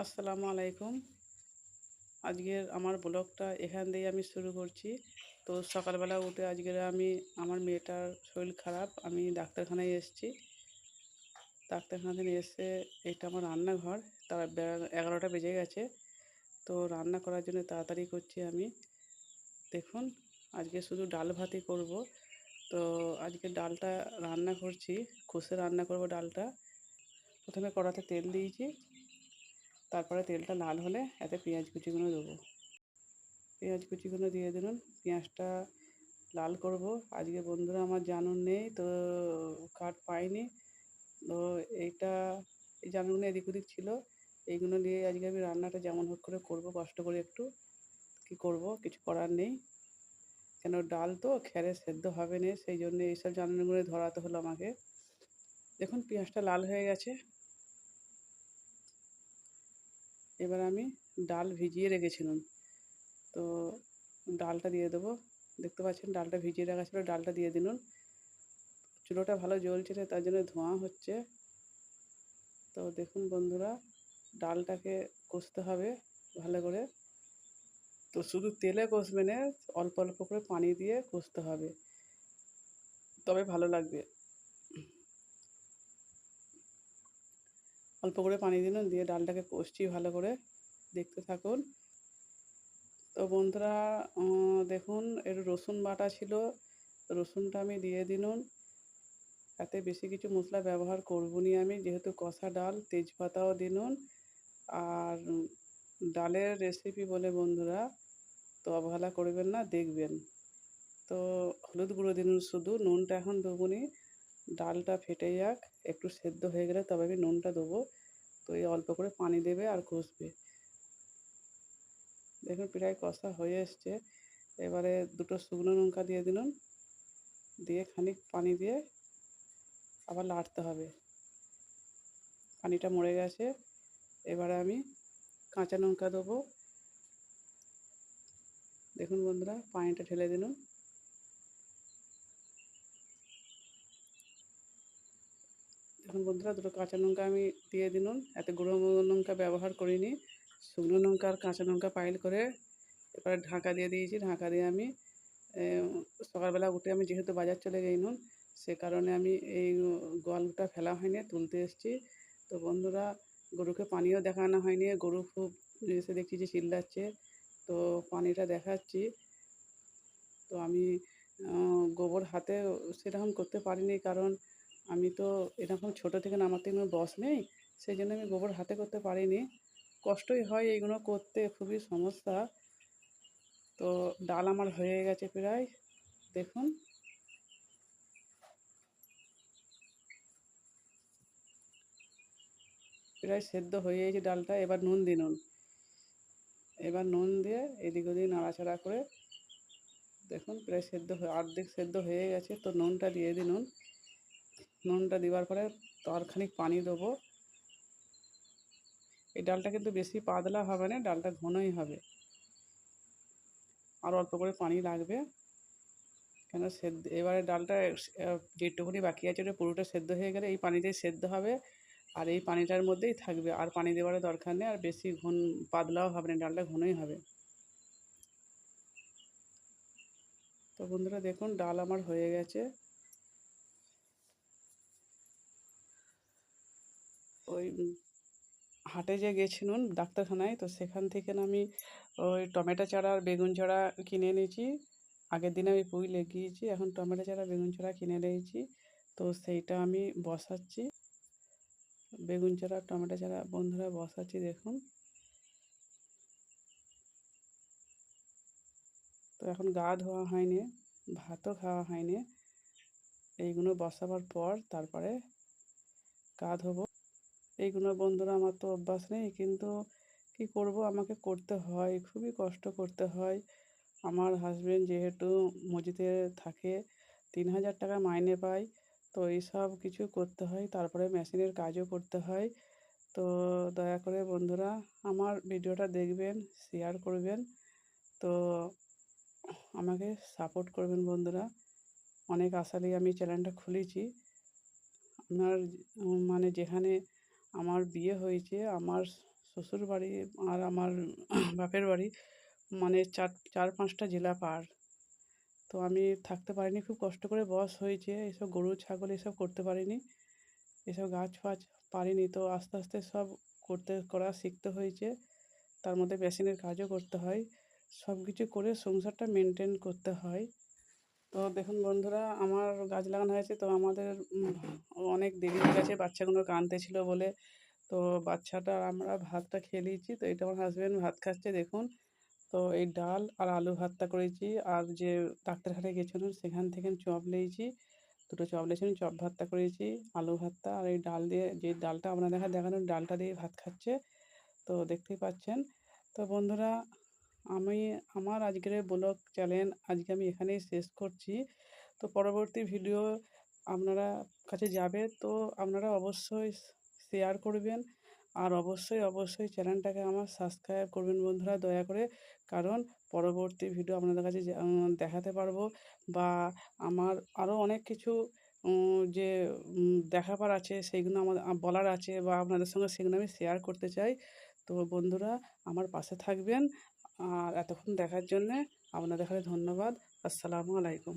আসসালামু আলাইকুম। আজকের আমার ব্লগটা এখান দিয়ে আমি শুরু করছি। তো সকালবেলা উঠে আমি আমার মেয়েটার শরীর খারাপ, আমি ডাক্তারখানায় এসেছি। ডাক্তারখানা থেকে এসে এটা আমার রান্নাঘর। তার 11টা বেজে গেছে। তো রান্না করার জন্য তাড়াতাড়ি করছি আমি। দেখুন, আজকে শুধু ডাল ভাতই করব। তো আজকে ডালটা রান্না করছি, কষে রান্না করব ডালটা। প্রথমে কড়াতে তেল দিয়েছি, তারপরে তেলটা লাল হলে এতে পেঁয়াজ কুচিগুলো দেবো। পেঁয়াজ কুচিগুলো দিয়ে দিলাম। পেঁয়াজটা লাল করব। আজকে বন্ধুরা আমার জানুন নেই, তো কার্ড পাইনি। তো এইটা এই জানুন এদিক ওদিক ছিল, এইগুলো নিয়ে আজকে আমি রান্নাটা যেমন হোক করে করবো, কষ্ট করে একটু। কি করব, কিছু করার নেই। কেন ডাল তো খেরে সেদ্ধ হবে না, সেই জন্য এইসব জানুনগুলো ধরাতে হলো আমাকে। দেখুন পেঁয়াজটা লাল হয়ে গেছে। এবার আমি ডাল ভিজিয়ে রেখেছিলাম, তো ডালটা দিয়ে দেবো। দেখতে পাচ্ছেন ডালটা ভিজিয়ে রাখা ছিল, ডালটা দিয়ে দিলাম। চুলোটা ভালো জ্বলছে না, তার জন্য ধোঁয়া হচ্ছে। তো দেখুন বন্ধুরা, ডালটাকে কষতে হবে ভালো করে। তো শুধু তেলে কষবে না, অল্প অল্প করে পানি দিয়ে কষতে হবে, তবে ভালো লাগবে। অল্প করে পানি দিলাম, দিয়ে ডালটাকে কষছি ভালো করে। দেখতে থাকুন। তো বন্ধুরা, দেখুন একটু রসুন বাটা ছিল, রসুনটা আমি দিয়ে দিলাম। এতে বেশি কিছু মশলা ব্যবহার করবো নি আমি, যেহেতু কষা ডাল। তেজপাতাও দিলাম। আর ডালের রেসিপি বলে বন্ধুরা, তো অবহেলা করবেন না, দেখবেন। তো হলুদ গুঁড়ো দিলাম শুধু, নুনটা এখন দেবো নি। ডালটা ফেটে যাক, একটু সেদ্ধ হয়ে গেলে তবে আমি নুনটা দেবো। তো এই অল্প করে পানি দেবে আর কষবে। দেখুন প্রায় কষা হয়ে এসছে। এবারে দুটো শুকনো লঙ্কা দিয়ে দিলাম, দিয়ে খানিক পানি দিয়ে আবার নাড়তে হবে। পানিটা মরে গেছে। এবারে আমি কাঁচা লঙ্কা দেবো। দেখুন বন্ধুরা, পানিটা ঢেলে দিলাম। দেখুন বন্ধুরা, দুটো কাঁচা লঙ্কা আমি দিয়ে দিলাম। এতে গুঁড়ো লঙ্কা ব্যবহার করিনি, শুকনো লঙ্কা আর কাঁচা লঙ্কা পাইল করে। এবারে ঢাকা দিয়ে দিয়েছি। ঢাকা দিয়ে আমি সকালবেলা উঠে আমি যেহেতু বাজার চলে গেলাম, সে কারণে আমি এই গোয়ালটা ফেলা হয়নি, তুলতে এসেছি। তো বন্ধুরা, গরুকে পানিও দেখানো হয়নি। গরু খুব এসে দেখছি যে চিল্লাচ্ছে, তো পানিটা দেখাচ্ছি। তো আমি গোবর হাতে সেরকম করতে পারিনি, কারণ আমি তো এরকম ছোটো থেকে আমার তো কোনো বস নেই, সেই জন্য আমি গোবর হাতে করতে পারিনি। কষ্টই হয় এইগুলো করতে, খুবই সমস্যা। তো ডাল আমার হয়ে গেছে প্রায়। দেখুন, প্রায় সেদ্ধ হয়ে গেছে ডালটা। এবার নুন দিন। এবার নুন দিয়ে এদিক ওদিক নাড়াচাড়া করে দেখুন প্রায় সেদ্ধ হয়ে অর্ধেক সেদ্ধ হয়ে গেছে। তো নুনটা দিয়ে দিন। নুনটা দেওয়ার পরে তো আর খানিক পানি দেবো। এই ডালটা কিন্তু বেশি পাতলা হবে না, ডালটা ঘনই হবে। আর অল্প করে পানি লাগবে, কেন সেদ্ধ এবারে ডালটা যেটুকুনি বাকি আছে ওটা পুরোটা সেদ্ধ হয়ে গেলে এই পানিতেই সেদ্ধ হবে, আর এই পানিটার মধ্যেই থাকবে। আর পানি দেওয়ার দরকার নেই, আর বেশি পাতলাও হবে না, ডালটা ঘনই হবে। তো বন্ধুরা দেখুন, ডাল আমার হয়ে গেছে। ওই হাটে যে গেছিলাম ডাক্তারখানায়, তো সেখান থেকে আমি ওই টমেটো চারা আর বেগুন চারা কিনে এনেছি। আগের দিনে আমি পুঁই লাগিয়েছি, এখন টমেটো চারা বেগুন চারা কিনে এনেছি। তো সেইটা আমি বসাচ্ছি, বেগুন চারা টমেটো চারা বন্ধুরা বসাচ্ছি দেখুন। তো এখন গা ধোয়া হয়নি, ভাতও খাওয়া হয়নি। এইগুলো বসাবার পর তারপরে গা ধোবো। এইগুলো বন্ধুরা আমার তো অভ্যাস নেই, কিন্তু কি করব, আমাকে করতে হয়, খুবই কষ্ট করতে হয়। আমার হাজবেন্ড যেহেতু মজুতে থাকে, 3,000 টাকা মাইনে পায়। তো এইসব কিছু করতে হয়, তারপরে মেশিনের কাজও করতে হয়। তো দয়া করে বন্ধুরা আমার ভিডিওটা দেখবেন, শেয়ার করবেন। তো আমাকে সাপোর্ট করবেন বন্ধুরা। অনেক আশা নিয়ে আমি চ্যানেলটা খুলেছি। আপনার মানে যেখানে আমার বিয়ে হয়েছে, আমার শ্বশুর বাড়ি আর আমার বাপের বাড়ি মানে 4-5টা জেলা পার। তো আমি থাকতে পারিনি, খুব কষ্ট করে বয়স হয়েছে, এসব গরু ছাগল এসব করতে পারিনি, এসব গাছ ফাছ পারিনি। তো আস্তে আস্তে সব করা শিখতে হয়েছে। তার মধ্যে মেশিনের কাজও করতে হয়, সব কিছু করে সংসারটা মেনটেন করতে হয়। তো দেখুন বন্ধুরা, আমার গাছ লাগানো হয়েছে, তো আমাদের অনেক দেরি হয়ে গেছে বাচ্চাগুলো কাঁদতে ছিল বলে। তো বাচ্চাটা আমরা ভাতটা খেয়ে নিয়েছি। তো এটা আমার হাজব্যান্ড ভাত খাচ্ছে দেখুন। তো এই ডাল আর আলু ভর্তা করেছি, আর যে ডাক্তারখানায় গেছিলাম সেখান থেকে চপ নিয়েছি, 2টো চপ নিয়েছিলাম, চপ ভর্তা করেছি, আলু ভর্তা, আর এই ডাল দিয়ে, যে ডালটা আপনাদের দেখানো ডালটা দিয়ে ভাত খাচ্ছে, তো দেখতেই পাচ্ছেন। তো বন্ধুরা, আমি আমার আজকের ব্লগ চ্যানেল আজকে আমি এখানেই শেষ করছি। তো পরবর্তী ভিডিও আপনারা কাছে যাবে, তো আপনারা অবশ্যই শেয়ার করবেন, আর অবশ্যই চ্যানেলটাকে আমার সাবস্ক্রাইব করবেন বন্ধুরা দয়া করে। কারণ পরবর্তী ভিডিও আপনাদের কাছে দেখাতে পারবো, বা আমার আরও অনেক কিছু যে দেখাবার আছে সেইগুলো আমার বলার আছে, বা আপনাদের সঙ্গে সেগুলো আমি শেয়ার করতে চাই। তো বন্ধুরা, আমার পাশে থাকবেন, আর এতক্ষণ দেখার জন্যে আপনাদের কাছে ধন্যবাদ। আসসালামু আলাইকুম।